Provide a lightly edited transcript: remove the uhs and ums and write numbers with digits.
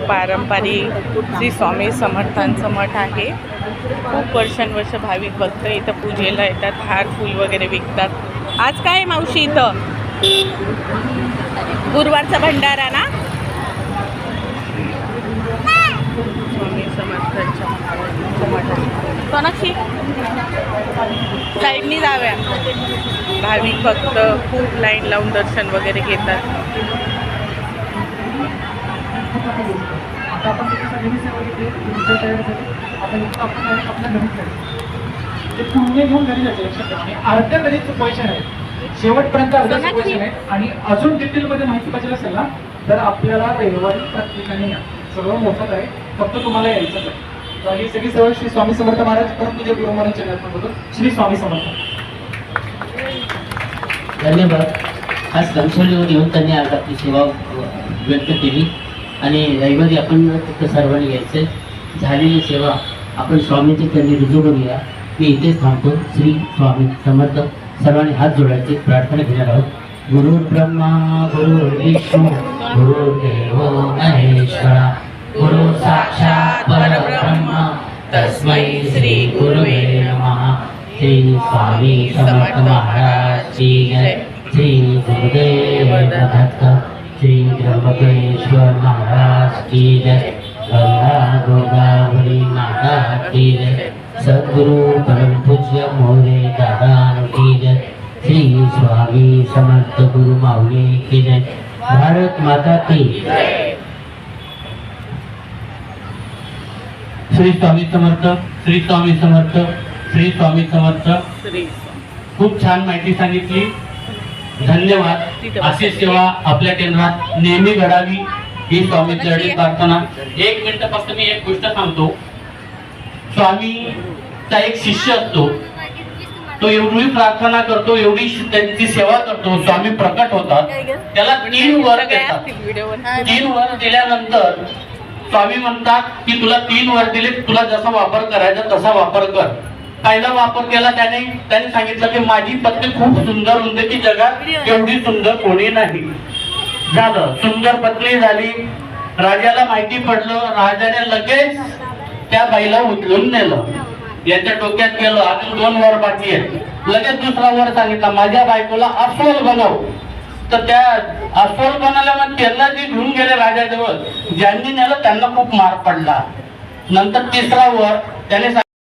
पारंपरिक श्री स्वामी समर्थांचं मठ आहे. खूप वर्षानुवर्ष भाविक भक्त इथं पूजेला येतात. हार फूल वगैरे विकतात. आज काय मावशी इथं गुरुवारचा भंडारा ना. स्वामी समर्थांच्या सोनाक्षी साईडनी जाव्या. भाविक भक्त खूप लाईन लावून दर्शन वगैरे घेतात. अर्ध्या कधी चुकवायचे नाही, शेवटपर्यंत अर्ध्या चुकवायचे नाही. आणि अजून डिटेलमध्ये माहिती पाहिजे असेल ना तर आपल्याला रविवारी प्रत्येकाने या. सगळं मोफत आहे, फक्त तुम्हाला यायचं आहे. ही सगळी सवय श्री स्वामी समर्थ महाराज परत तुझ्या गुरु महाराज चॅनल होतो. श्री स्वामी समर्थ. धन्यवाद. आज कणसोलीवर येऊन त्यांनी आज आपली सेवा व्यक्त केली आणि रविवारी आपण फक्त सर्वांनी यायचं. झालेली सेवा आपण स्वामींची त्यांनी रुजू करूया. मी इथेच थांबतो. श्री स्वामी समर्थ. सर्वांनी हात जोडायचे, प्रार्थना घेणार आहोत. गुरु ब्रह्मा गुरु विष्णू गुरुदेव महेश्वरा गुरु साक्षात परब्रह्म तस्मै श्री गुरुवे नमः. श्री स्वामी समर्थ महाराज की जय. श्री गुरुदेव दत्त. श्री त्र्यंबकेश्वर महाराज की जय. गंगा गोदावरी माता की जय. सद्गुरु परम पूज्य मोरे दादा की जय. श्री स्वामी समर्थ गुरु माऊली की जय. भारत माता की जय. श्री स्वामी समर्थ. श्री स्वामी समर्थ. श्री स्वामी समर्थ. खूप छान माहिती सांगितली. धन्यवाद. अशी सेवा आपल्या केंद्रात नेहमी घडावी ही स्वामींची प्रार्थना. 1 मिनिट फक्त मी एक गोष्ट सांगतो. स्वामीचा एक शिष्य असतो, तो एवढी प्रार्थना करतो, एवढी त्यांची सेवा करतो. स्वामी प्रकट होतात, त्याला 3 वर देतात. 3 वर दिल्यानंतर स्वामी म्हणतात की तुला 3 वर दिले, तुला जसा वापर करायचा तसा वापर कर. पहिला वापर केला त्याने सांगितलं की माझी पत्नी खूप सुंदर होते, ती जगात एवढी सुंदर कोणी नाही. झालं, सुंदर पत्नी झाली. राजाला माहिती पडलं. राजाने लगेच त्या बाईला उचलून नेलं. याच्या डोक्यात गेलं अजून 2 वर बाकी आहेत. लगेच दुसरा वर सांगितला माझ्या बायकोला अस्वल बनव. तर त्या अस्वल बनायला मग त्यांना जे घेऊन गेले राजाजवळ, ज्यांनी नेलं त्यांना खूप मार पडला. नंतर तिसरा वर त्याने